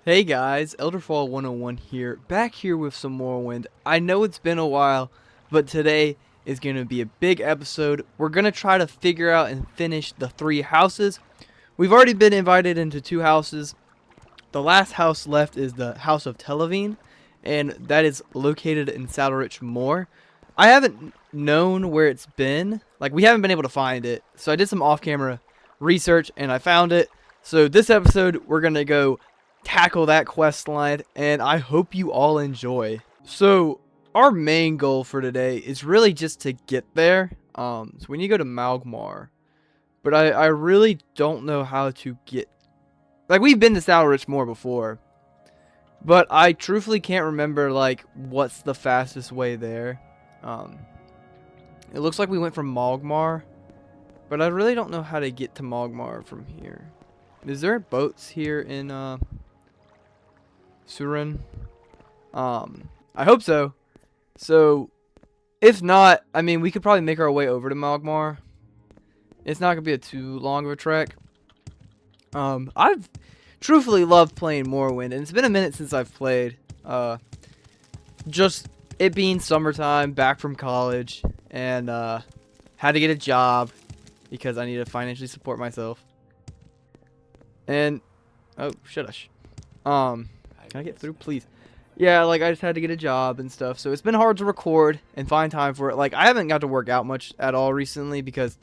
Hey guys, Elderfall 101 here, back here with some Morrowind. I know it's been a while, but today is going to be a big episode. We're going to try to figure out and finish the 3 houses. We've already been invited into 2 houses. The last house left is the House of Telvanni, and that is located in Saddlerich Moor. I haven't known where it's been. Like, we haven't been able to find it. So I did some off-camera research, and I found it. So this episode, we're going to go tackle that quest line, and I hope you all enjoy. So our main goal for today is really just to get there. So we need to go to Malgmar, but I really don't know how to get, like, we've been to Saddlerich Moor before, but I truthfully can't remember like what's the fastest way there. It looks like we went from Malgmar, but I really don't know how to get to Malgmar from here. Is there boats here in Surin? I hope so. So, if not, I mean, we could probably make our way over to Malgmar. It's not gonna be too long of a trek. I've truthfully loved playing Morrowind, and it's been a minute since I've played. Just it being summertime, back from college, and had to get a job because I need to financially support myself. And oh, shush. Can I get through, please? Yeah, like, I just had to get a job and stuff, so it's been hard to record and find time for it. Like, I haven't got to work out much at all recently because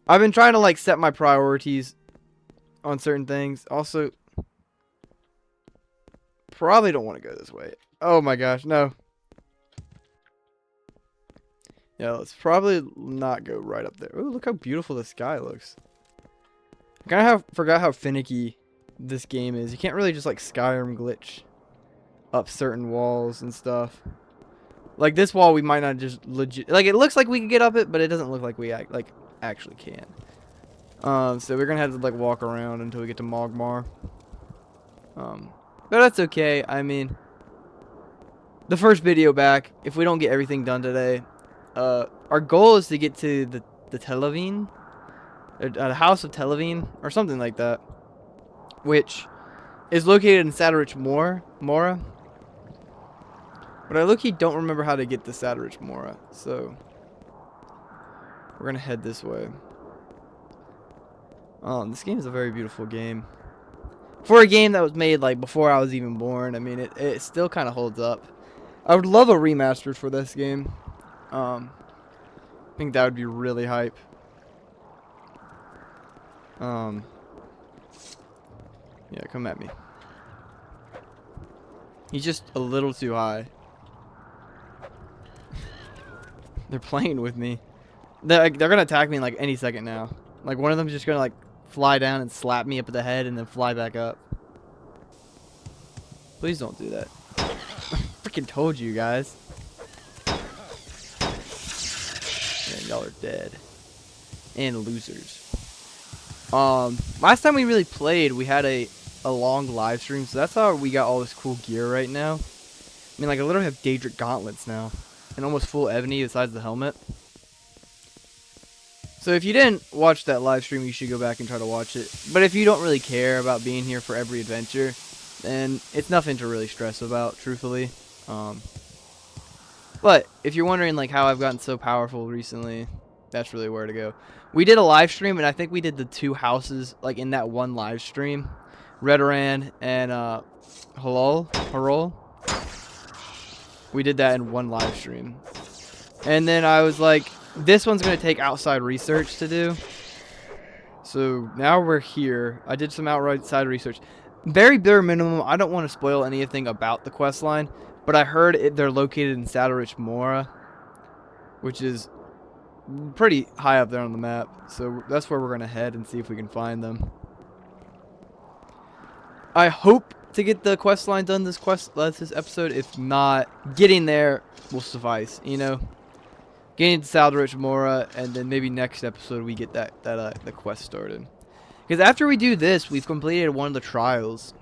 I've been trying to, like, set my priorities on certain things. Also, probably don't want to go this way. Oh my gosh, no. Yeah, let's probably not go right up there. Oh, look how beautiful the sky looks. I kind of forgot how finicky this game is. You can't really just like Skyrim glitch up certain walls and stuff. Like this wall, we might not just legit, like, it looks like we can get up it, but it doesn't look like we actually can. So we're gonna have to like walk around until we get to Malgmar. But that's okay. I mean, the first video back, if we don't get everything done today, our goal is to get to the Telvanni, the House of Telvanni, or something like that, which is located in Saddlerich Mora. But I low-key don't remember how to get to Saddlerich Mora, so we're gonna head this way. This game is a very beautiful game. For a game that was made like before I was even born, I mean, it still kind of holds up. I would love a remaster for this game. I think that would be really hype. Yeah, come at me. He's just a little too high. They're playing with me. They're gonna attack me in like any second now. Like one of them's just gonna like fly down and slap me up at the head and then fly back up. Please don't do that. Freaking told you guys. Yeah, y'all are dead. And losers. Last time we really played, we had a long live stream, so that's how we got all this cool gear right now. I mean, like, I literally have Daedric gauntlets now, and almost full ebony besides the helmet. So if you didn't watch that live stream, you should go back and try to watch it. But if you don't really care about being here for every adventure, then it's nothing to really stress about, truthfully. But if you're wondering like how I've gotten so powerful recently, that's really where to go. We did a live stream, and I think we did the 2 houses like in that one live stream. Redoran and Harol. We did that in one live stream. And then I was like, this one's going to take outside research to do. So now we're here. I did some outside research. Very bare minimum. I don't want to spoil anything about the quest line, but I heard they're located in Saddlerich Mora, which is pretty high up there on the map. So that's where we're going to head and see if we can find them. I hope to get the quest line done this episode. If not, getting there will suffice, you know. Getting to Saddlerich Mora, and then maybe next episode we get the quest started. Because after we do this, we've completed one of the trials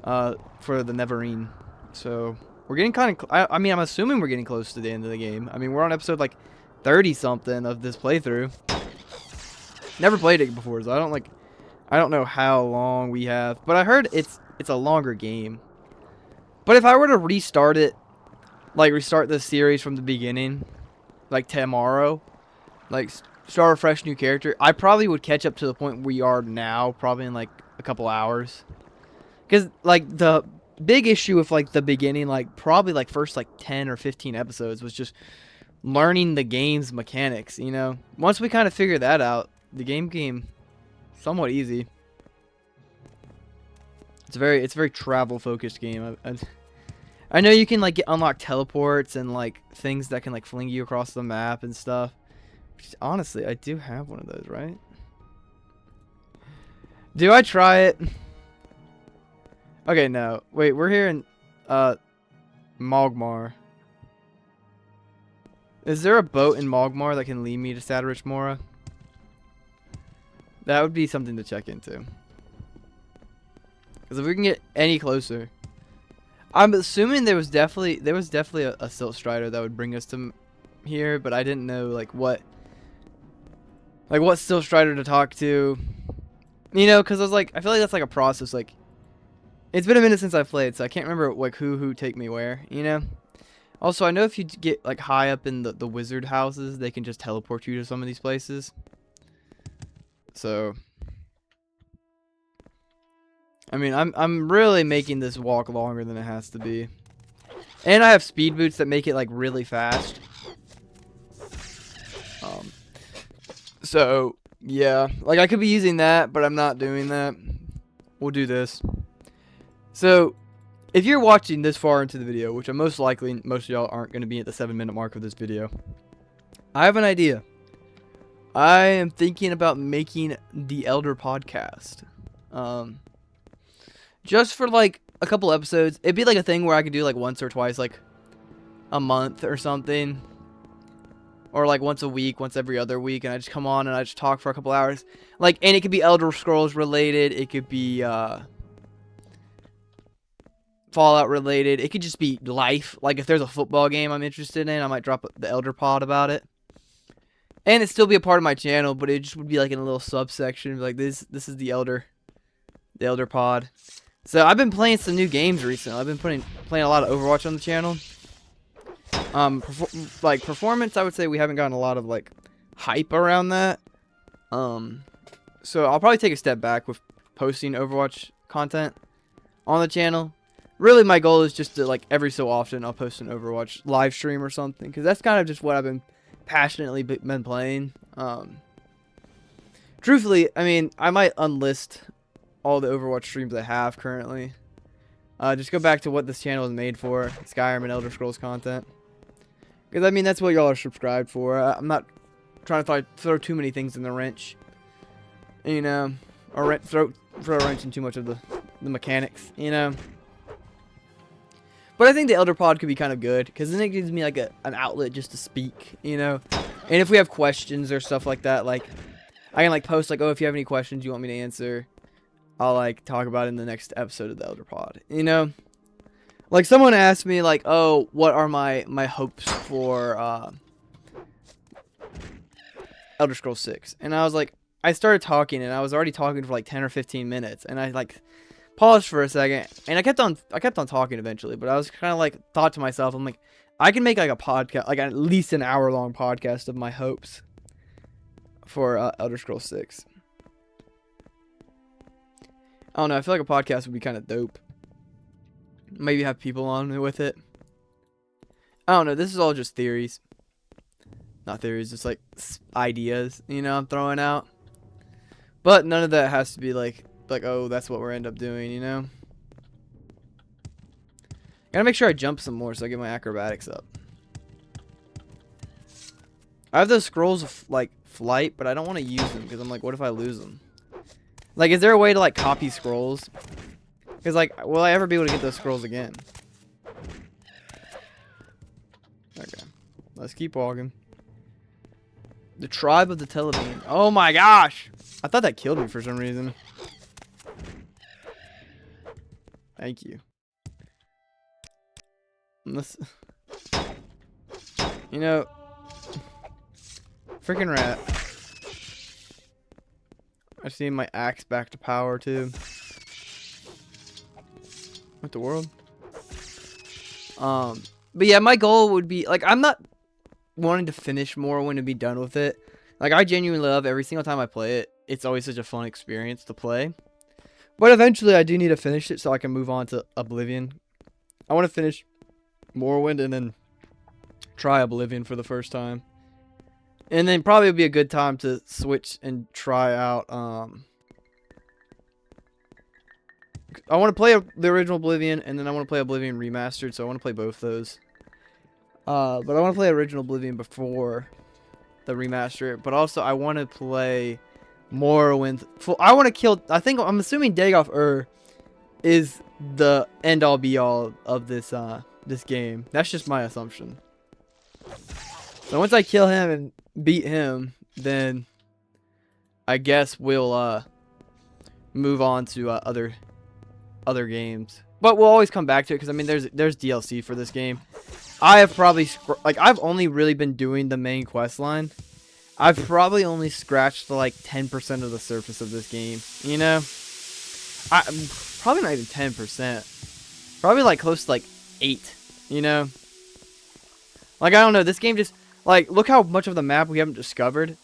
for the Neverine. So we're getting kind of. I mean, I'm assuming we're getting close to the end of the game. I mean, we're on episode like 30 something of this playthrough. Never played it before, so I don't know how long we have, but I heard it's it's a longer game. But if I were to restart it, like restart this series from the beginning, like tomorrow, like start a fresh new character, I probably would catch up to the point we are now, probably in like a couple hours. Because like the big issue with like the beginning, like probably like first like 10 or 15 episodes was just learning the game's mechanics, you know. Once we kind of figured that out, the game somewhat easy. It's a very travel focused game. I know you can like unlock teleports and like things that can like fling you across the map and stuff. Honestly, I do have one of those, right? Do I try it? Okay, no. Wait, we're here in Mogmar. Is there a boat in Mogmar that can lead me to Sadarich Mora? That would be something to check into. Because if we can get any closer, I'm assuming there was definitely a Silt Strider that would bring us to here, but I didn't know like what Silt Strider to talk to. You know, because I was like, I feel like that's like a process. Like, it's been a minute since I played, so I can't remember like who take me where. You know. Also, I know if you get like high up in the wizard houses, they can just teleport you to some of these places. So, I mean, I'm really making this walk longer than it has to be, and I have speed boots that make it like really fast. So yeah, like I could be using that, but I'm not doing that. We'll do this. So, if you're watching this far into the video, which I'm most likely most of y'all aren't going to be at the 7-minute mark of this video, I have an idea. I am thinking about making the Elder podcast. Just for like a couple episodes. It'd be like a thing where I could do like once or twice, like a month or something. Or like once a week, once every other week, and I just come on and I just talk for a couple hours. Like, and it could be Elder Scrolls related. It could be Fallout related. It could just be life. Like if there's a football game I'm interested in, I might drop the Elder Pod about it. And it'd still be a part of my channel, but it just would be like in a little subsection. Like this is the Elder Pod. So I've been playing some new games recently. I've been playing a lot of Overwatch on the channel. Like performance, I would say we haven't gotten a lot of like hype around that. So I'll probably take a step back with posting Overwatch content on the channel. Really, my goal is just to like every so often I'll post an Overwatch live stream or something, because that's kind of just what I've been passionately been playing. Truthfully, I mean, I might unlist all the Overwatch streams I have currently. Just go back to what this channel is made for: Skyrim and Elder Scrolls content. Because, I mean, that's what y'all are subscribed for. I'm not trying to throw too many things in the wrench. You know? Or throw a wrench in too much of the mechanics. You know? But I think the Elder Pod could be kind of good. Because then it gives me, like, an outlet just to speak. You know? And if we have questions or stuff like that, like, I can, like, post, like, oh, if you have any questions you want me to answer, I'll, like, talk about it in the next episode of the Elder Pod. You know? Like, someone asked me, like, oh, what are my hopes for Elder Scrolls 6? And I was like, I started talking, and I was already talking for, like, 10 or 15 minutes. And I, like, paused for a second, and I kept on talking eventually. But I was kind of, like, thought to myself, I'm like, I can make, like, a podcast, like, at least an hour-long podcast of my hopes for Elder Scrolls 6. I don't know, I feel like a podcast would be kind of dope. Maybe have people on with it. I don't know. This is all just theories. Not theories, just like ideas, you know, I'm throwing out. But none of that has to be like, oh, that's what we're end up doing, you know. Gotta make sure I jump some more so I get my acrobatics up. I have those scrolls of like flight, but I don't want to use them because I'm like, what if I lose them? Like, is there a way to like copy scrolls? Because, like, will I ever be able to get those scrolls again? Okay. Let's keep walking. The tribe of the Telvanni. Oh my gosh! I thought that killed me for some reason. Thank you. Let's... You know... Freaking rat. I see my axe back to power, too. with the world. But yeah, my goal would be like I'm not wanting to finish Morrowind and be done with it. Like I genuinely love every single time I play it. It's always such a fun experience to play. But eventually I do need to finish it so I can move on to Oblivion. I want to finish Morrowind and then try Oblivion for the first time. And then probably would be a good time to switch and try out I want to play the original Oblivion, and then I want to play Oblivion Remastered, so I want to play both those. But I want to play original Oblivion before the remaster, but also I want to play Morrowind. I want to kill. I'm assuming Dagoth is the end all be all of this this game. That's just my assumption. So once I kill him and beat him, then I guess we'll move on to other games. But we'll always come back to it because I mean there's DLC for this game. I have probably I've only really been doing the main quest line. I've probably only scratched like 10% of the surface of this game, you know? Probably not even 10%. Probably like close to like 8, you know? Like I don't know, this game just like look how much of the map we haven't discovered.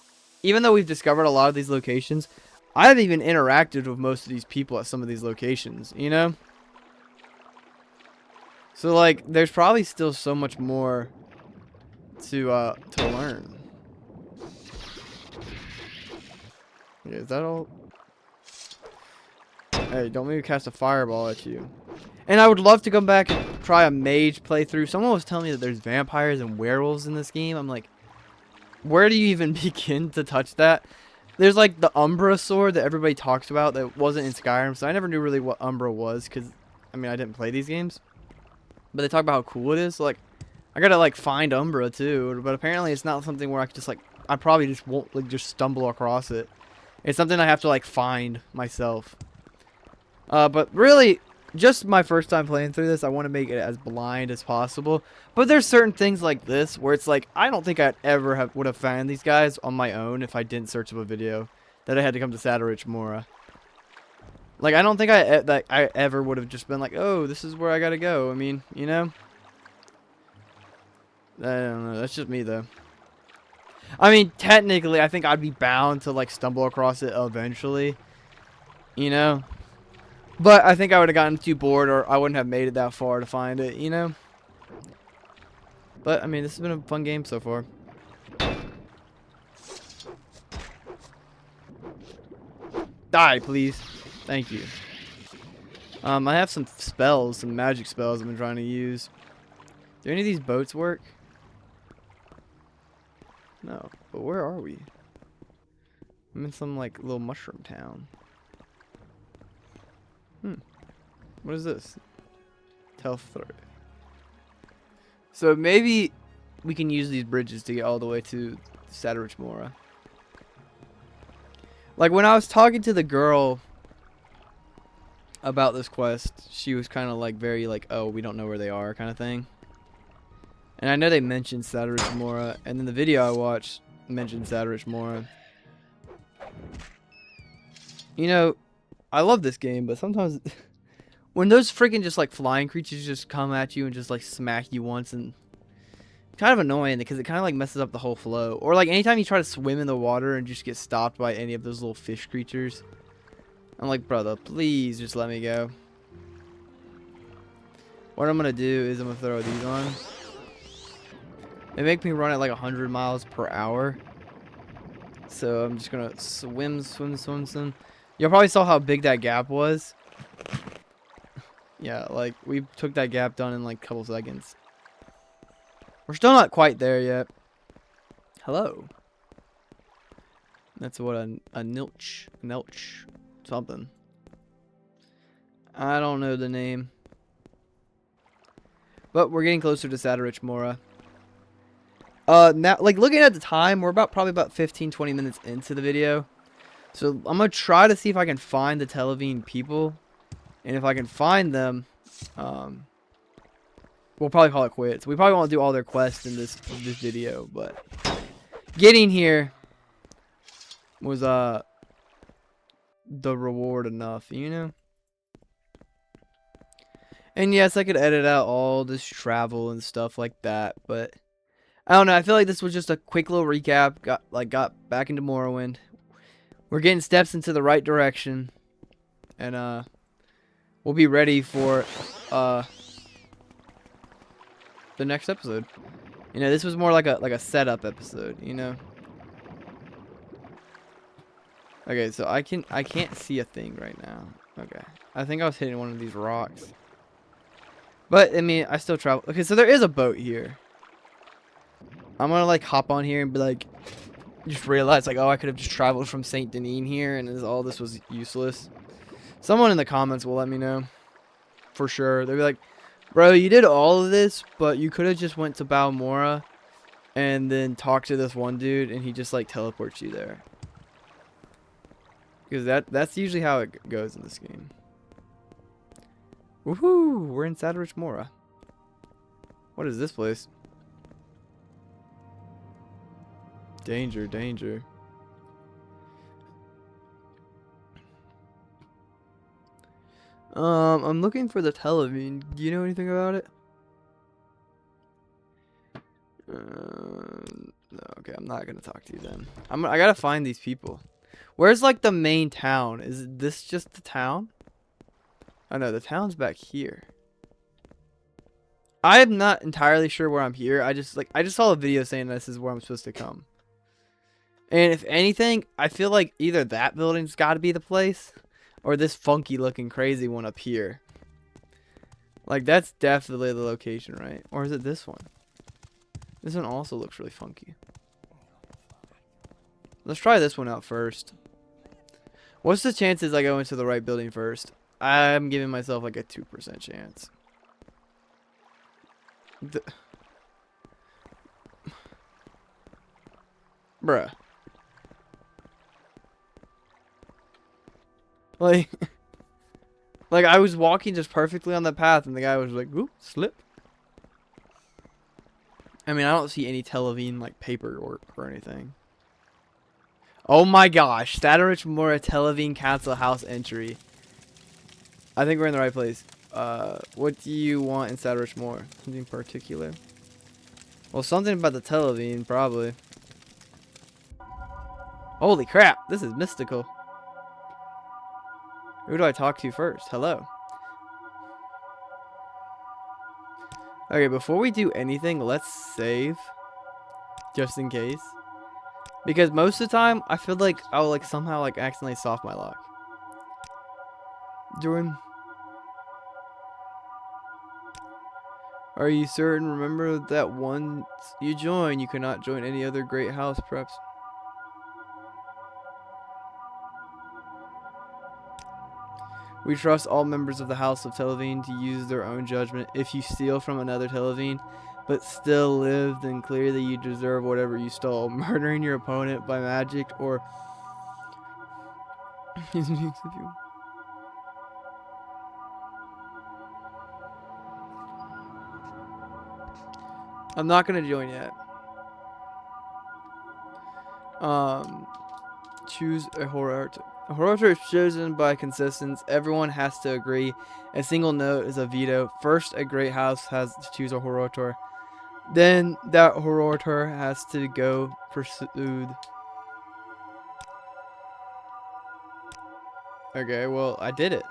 Even though we've discovered a lot of these locations, I haven't even interacted with most of these people at some of these locations, you know? So like there's probably still so much more to learn. Yeah, is that all? Hey, don't make me cast a fireball at you. And I would love to come back and try a mage playthrough. Someone was telling me that there's vampires and werewolves in this game. I'm like, where do you even begin to touch that? There's like the Umbra sword that everybody talks about that wasn't in Skyrim, so I never knew really what Umbra was because, I mean, I didn't play these games. But they talk about how cool it is. So, like, I gotta like find Umbra too. But apparently, it's not something where I could just like I probably just won't like just stumble across it. It's something I have to like find myself. But really, just my first time playing through this, I want to make it as blind as possible. But there's certain things like this where it's like I don't think I'd ever would have found these guys on my own if I didn't search up a video that I had to come to Sadarich Mora. Like, I don't think I ever would have just been like, oh, this is where I gotta go. I mean, you know? I don't know. That's just me, though. I mean, technically, I think I'd be bound to, like, stumble across it eventually. You know? But I think I would have gotten too bored or I wouldn't have made it that far to find it, you know? But, I mean, this has been a fun game so far. Die, please. Thank you. I have some spells, some magic spells I've been trying to use. Do any of these boats work? No. But where are we? I'm in some, like, little mushroom town. What is this? Telvanni. So maybe we can use these bridges to get all the way to Sadarich Mora. Like, when I was talking to the girl about this quest, she was kind of like very like, oh, we don't know where they are kind of thing. And I know they mentioned Sadarich Mora, and then the video I watched mentioned Sadarich Mora. You know, I love this game, but sometimes when those freaking just like flying creatures just come at you and just like smack you once, and kind of annoying because it kind of like messes up the whole flow. Or like anytime you try to swim in the water and just get stopped by any of those little fish creatures. I'm like, brother, please just let me go. What I'm going to do is I'm going to throw these on. They make me run at like 100 miles per hour. So I'm just going to swim. You probably saw how big that gap was. Yeah, like we took that gap done in like a couple seconds. We're still not quite there yet. Hello. That's what a nilch something. I don't know the name. But we're getting closer to Sadarich Mora. Now, like looking at the time, we're probably about 15-20 minutes into the video. So I'm gonna try to see if I can find the Telvanni people, and if I can find them, we'll probably call it quits. We probably won't do all their quests in this video, but getting here was the reward enough, you know. And yes, I could edit out all this travel and stuff like that, but I don't know. I feel like this was just a quick little recap. Got back into Morrowind. We're getting steps into the right direction, and we'll be ready for the next episode. You know, this was more like a setup episode, you know. Okay, so I can't see a thing right now. Okay. I think I was hitting one of these rocks. But I mean, I still travel. Okay, so there is a boat here. I'm gonna like hop on here and be like, just realize like, oh, I could have just traveled from Saint Denis here, and all this was useless. Someone in the comments will let me know, for sure. They'll be like, bro, you did all of this, but you could have just went to Balmora, and then talked to this one dude, and he just like teleports you there. Because that's usually how it goes in this game. Woohoo! We're in Sadarich Mora. What is this place? Danger, danger. I'm looking for the Telvanni. Do you know anything about it? No, okay, I'm not gonna talk to you then. I gotta find these people. Where's like the main town? Is this just the town? Oh no, the town's back here. I am not entirely sure where I'm here. I just saw a video saying this is where I'm supposed to come. And if anything, I feel like either that building's got to be the place, or this funky looking crazy one up here. Like that's definitely the location, right? Or is it this one? This one also looks really funky. Let's try this one out first. What's the chances I go into the right building first? I'm giving myself like a 2% chance. Bruh. Like, like I was walking just perfectly on the path, and the guy was like, "Oop, slip." I mean, I don't see any Telvanni like paperwork or anything. Oh my gosh, Sadarich Mora Telvanni Council House entry. I think we're in the right place. What do you want in Sadarich Mora? Something particular? Well, something about the Telvanni, probably. Holy crap, this is mystical. Who do I talk to first? Hello. Okay, before we do anything, let's save. Just in case. Because most of the time, I feel like I'll like somehow like accidentally soft my lock. Jordan. Are you certain? Remember that once you join, you cannot join any other great house, perhaps. We trust all members of the House of Telvanni to use their own judgment. If you steal from another Telvanni, but still live, then clearly you deserve whatever you stole. Murdering your opponent by magic or... I'm not going to join yet. Choose a horror. A horror is chosen by consensus. Everyone has to agree. A single note is a veto. First, a great house has to choose a horror. Then that horror has to go pursued. Okay, well, I did it.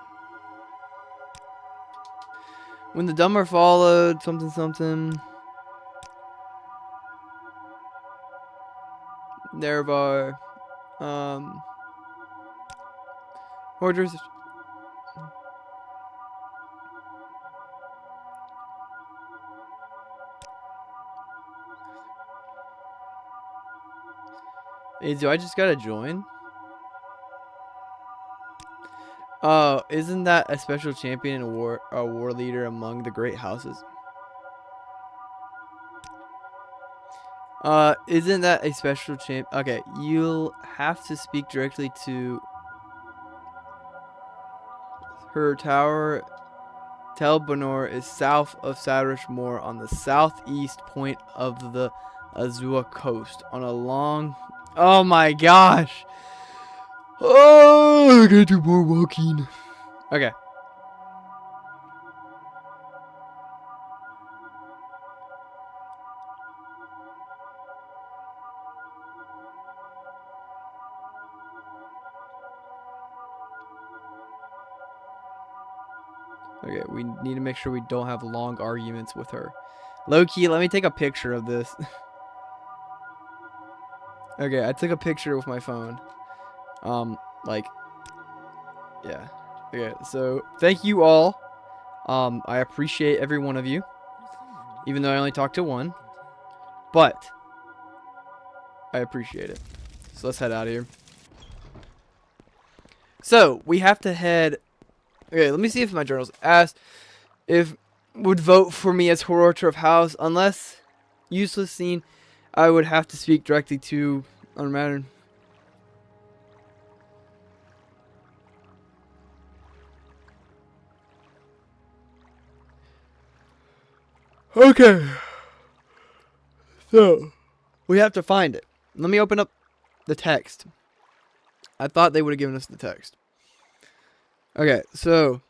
When the dumb are followed, something something. Thereby, Hoarders. Hey, do I just gotta join? Oh, isn't that a special champion and a war leader among the great houses? Isn't that a special champ? Okay, you'll have to speak directly to her tower. Telvanni is south of Sadarich Mora on the southeast point of the Azure coast on a long... Oh my gosh! Oh, I gotta do more walking. Okay. Okay, we need to make sure we don't have long arguments with her. Low-key, let me take a picture of this. Okay, I took a picture with my phone. Like, yeah. Okay, so thank you all. I appreciate every one of you, even though I only talked to one. But I appreciate it. So let's head out of here. So we have to head. Okay, let me see if my journals asked if would vote for me as Orator of House. Unless useless scene, I would have to speak directly to unmattered. Okay. So we have to find it. Let me open up the text. I thought they would have given us the text. Okay, so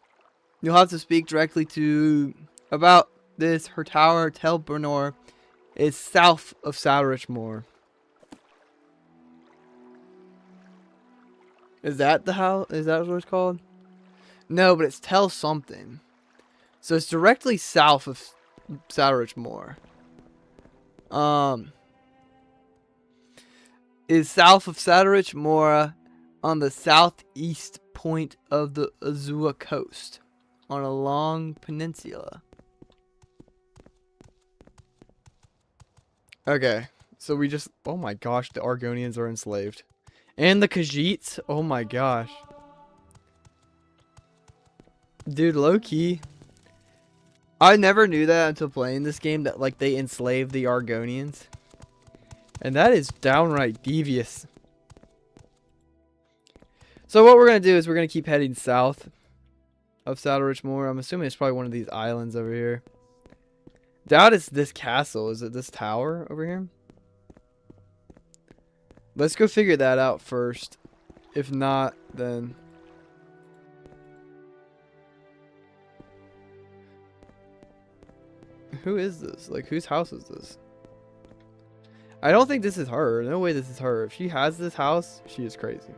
you'll have to speak directly to about this. Her tower, Telvanni, is south of Sourich Moor. Is that the house? Is that what it's called? No, but it's Tell something. So it's directly south of Sourich Moor. Is south of Sourich Moor on the southeast point of the Azua coast on a long peninsula. Okay, so we just, oh my gosh, the Argonians are enslaved. And the Khajiits, oh my gosh. Dude, low-key, I never knew that until playing this game, that like they enslaved the Argonians. And that is downright devious. So what we're going to do is we're going to keep heading south of Sourich Moor. I'm assuming it's probably one of these islands over here. Doubt it's this castle. Is it this tower over here? Let's go figure that out first. If not, then... Who is this? Like, whose house is this? I don't think this is her. No way this is her. If she has this house, she is crazy.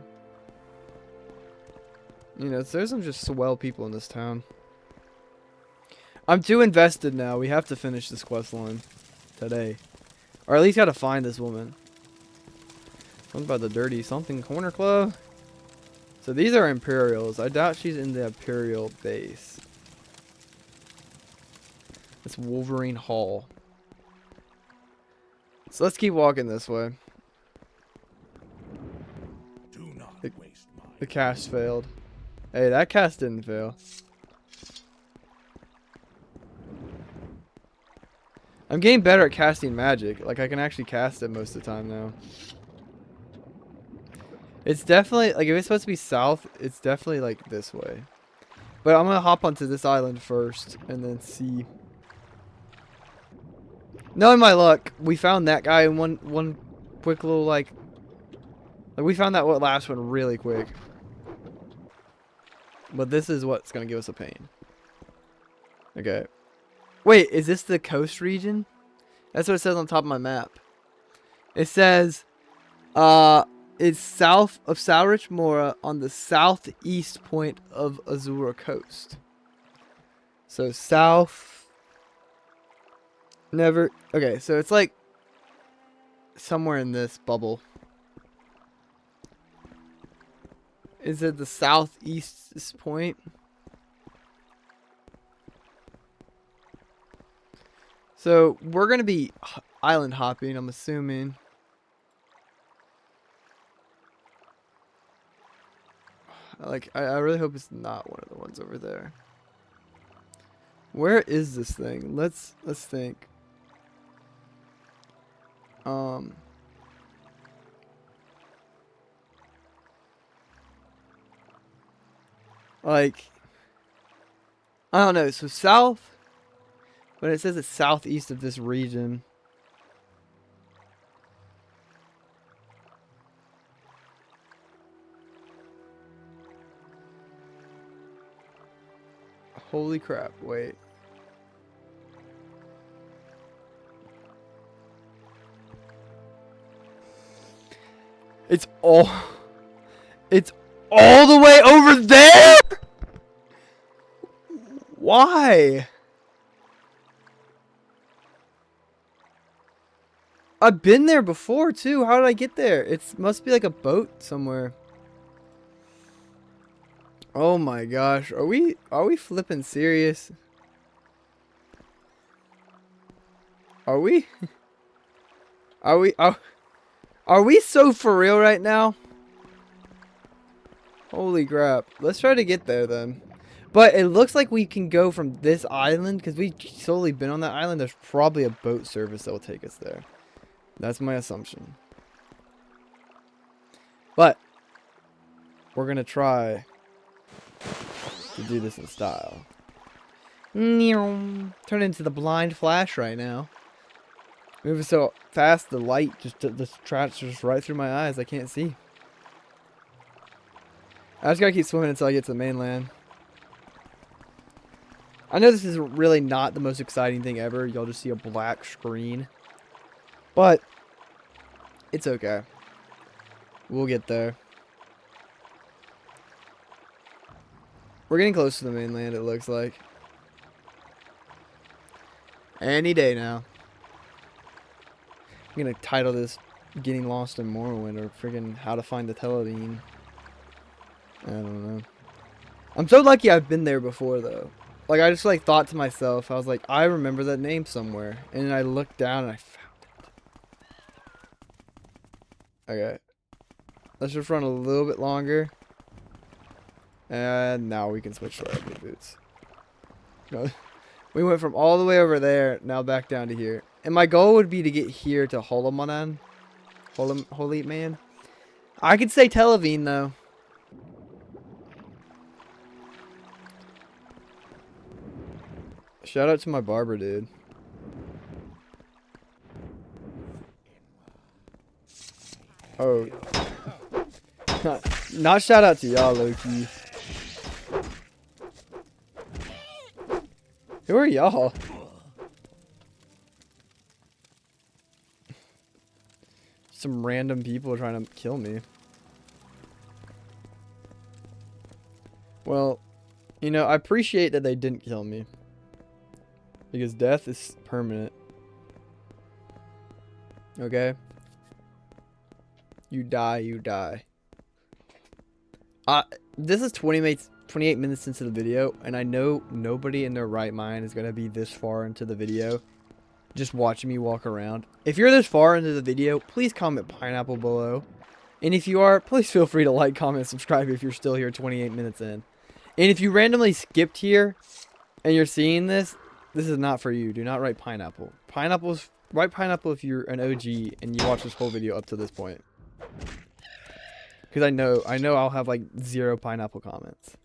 You know, there's some just swell people in this town. I'm too invested now. We have to finish this quest line today. Or at least gotta find this woman. Something about the dirty something corner club. So these are Imperials. I doubt she's in the Imperial base. It's Wolverine Hall. So let's keep walking this way. Do not waste my The cast failed. Hey, that cast didn't fail. I'm getting better at casting magic. Like, I can actually cast it most of the time now. It's definitely, like, if it's supposed to be south, it's definitely, like, this way. But I'm gonna hop onto this island first and then see. Knowing my luck, we found that guy in one quick little, like we found that last one really quick. But this is what's gonna give us a pain. Okay. Wait, is this the coast region? That's what it says on top of my map. It says, it's south of Sourich Moor on the southeast point of Azura coast. So south. Never. Okay, so it's like somewhere in this bubble. Is it the southeast point? So we're gonna be island hopping, I'm assuming. Like, I really hope it's not one of the ones over there. Where is this thing? Let's think. Like, I don't know. So south, but it says it's southeast of this region. Holy crap, wait. It's all the way over there? Why? I've been there before too. How did I get there? It must be like a boat somewhere. Oh my gosh. Are we flipping serious? Are we? Are we so for real right now? Holy crap. Let's try to get there then. But it looks like we can go from this island, because we've solely been on that island. There's probably a boat service that will take us there. That's my assumption. But we're going to try to do this in style. Turn into the blind flash right now. Moving so fast, the light just tracks right through my eyes. I can't see. I just gotta keep swimming until I get to the mainland. I know this is really not the most exciting thing ever. You'll just see a black screen. But it's okay. We'll get there. We're getting close to the mainland, it looks like. Any day now. I'm gonna title this Getting Lost in Morrowind or friggin' How to Find the Telvanni. I don't know. I'm so lucky I've been there before though. Like I just like thought to myself, I was like, I remember that name somewhere. And then I looked down and I found it. Okay. Let's just run a little bit longer. And now we can switch to our ugly boots. No. We went from all the way over there, now back down to here. And my goal would be to get here to Holomanan. Holy man. I could say Telvanni though. Shout out to my barber dude. Oh. Not shout out to y'all, Loki. Who are y'all? Some random people trying to kill me. Well, you know, I appreciate that they didn't kill me. Because death is permanent. Okay? You die, you die. This is 28 minutes into the video, and I know nobody in their right mind is going to be this far into the video just watching me walk around. If you're this far into the video, please comment pineapple below. And if you are, please feel free to like, comment, subscribe if you're still here 28 minutes in. And if you randomly skipped here and you're seeing this, this is not for you. Do not write pineapple. Write pineapple if you're an OG and you watch this whole video up to this point. Because I know I'll have like 0 pineapple comments.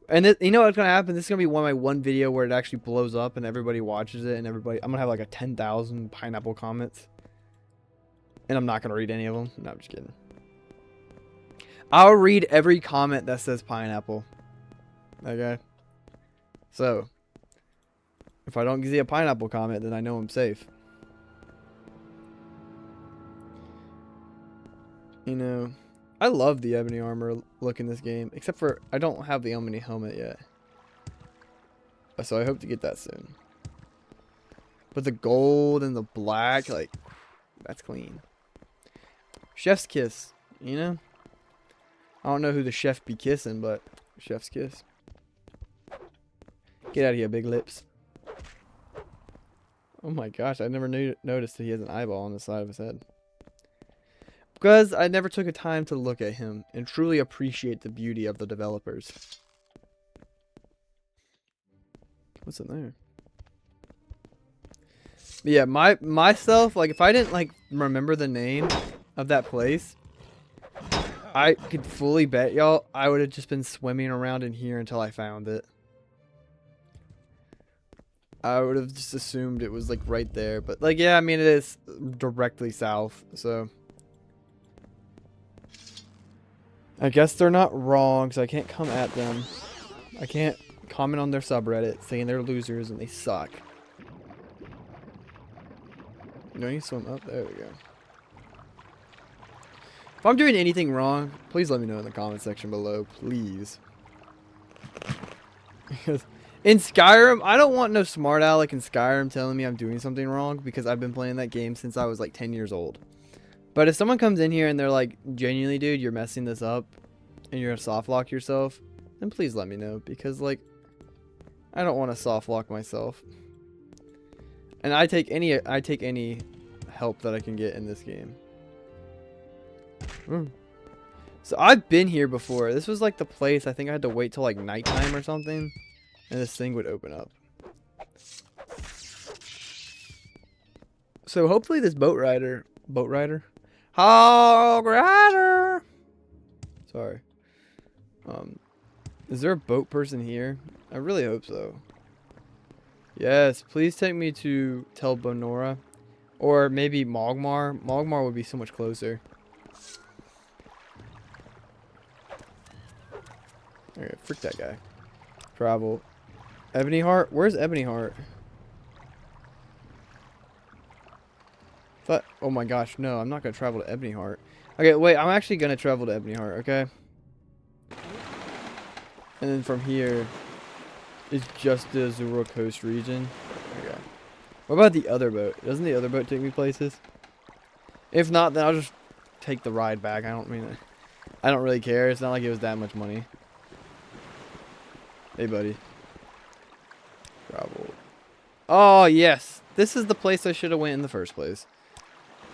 And you know what's going to happen? This is going to be my one video where it actually blows up and everybody watches it and I'm going to have like a 10,000 pineapple comments. And I'm not going to read any of them. No, I'm just kidding. I'll read every comment that says pineapple. Okay? So, if I don't see a pineapple comment, then I know I'm safe. You know, I love the ebony armor look in this game, except for I don't have the ebony helmet yet. So I hope to get that soon. But the gold and the black, like, that's clean. Chef's kiss, you know? I don't know who the chef be kissing, but chef's kiss. Get out of here, big lips. Oh my gosh, I never noticed that he has an eyeball on the side of his head. Because I never took a time to look at him and truly appreciate the beauty of the developers. What's in there? But yeah, myself, like if I didn't like remember the name of that place, I could fully bet y'all I would have just been swimming around in here until I found it. I would have just assumed it was like right there, but like yeah, I mean it is directly south, so I guess they're not wrong, so I can't come at them. I can't comment on their subreddit saying they're losers and they suck. No, you swim up. There we go. If I'm doing anything wrong, please let me know in the comment section below, please. Because In Skyrim, I don't want no smart aleck in Skyrim telling me I'm doing something wrong because I've been playing that game since I was like 10 years old. But if someone comes in here and they're like, genuinely, dude, you're messing this up and you're gonna soft lock yourself, then please let me know because, like, I don't want to soft lock myself. And I take any help that I can get in this game. So I've been here before. This was like the place. I think I had to wait till like nighttime or something, and this thing would open up. So hopefully this boat rider, hog rider. Sorry. Is there a boat person here? I really hope so. Yes, please take me to Telvanni, or maybe Mogmar. Mogmar would be so much closer. Okay, frick that guy. Travel. Ebony Heart? Where's Ebony Heart? But oh my gosh, no, I'm not gonna travel to Ebony Heart. Okay, wait, I'm actually gonna travel to Ebony Heart, okay? And then from here is just the Azura Coast region. Okay. What about the other boat? Doesn't the other boat take me places? If not, then I'll just take the ride back. I don't really care. It's not like it was that much money. Hey, buddy. Travel. Oh, yes. This is the place I should have went in the first place.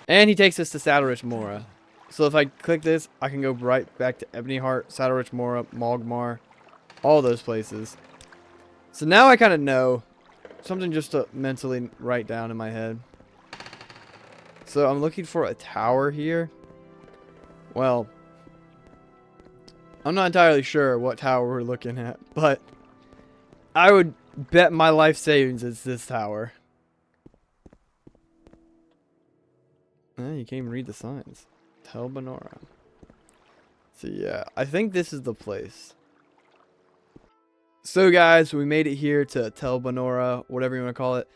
And he takes us to Saddlerich Mora. So if I click this, I can go right back to Ebony Heart, Saddlerich Mora, Mogmar, all those places. So now I kind of know. Something just to mentally write down in my head. So I'm looking for a tower here. Well, I'm not entirely sure what tower we're looking at, but I would bet my life savings it's this tower. You can't even read the signs. Telvanni. So yeah, I think this is the place. So guys, we made it here to Telvanni, whatever you want to call it.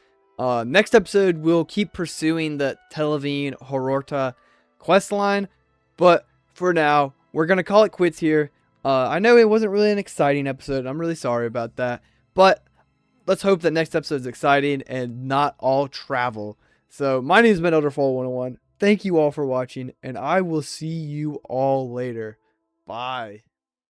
Next episode, we'll keep pursuing the Telvanni Hororta questline. But for now, we're going to call it quits here. I know it wasn't really an exciting episode. I'm really sorry about that. But let's hope that next episode is exciting and not all travel. So my name has been Elderfall101. Thank you all for watching, and I will see you all later. Bye.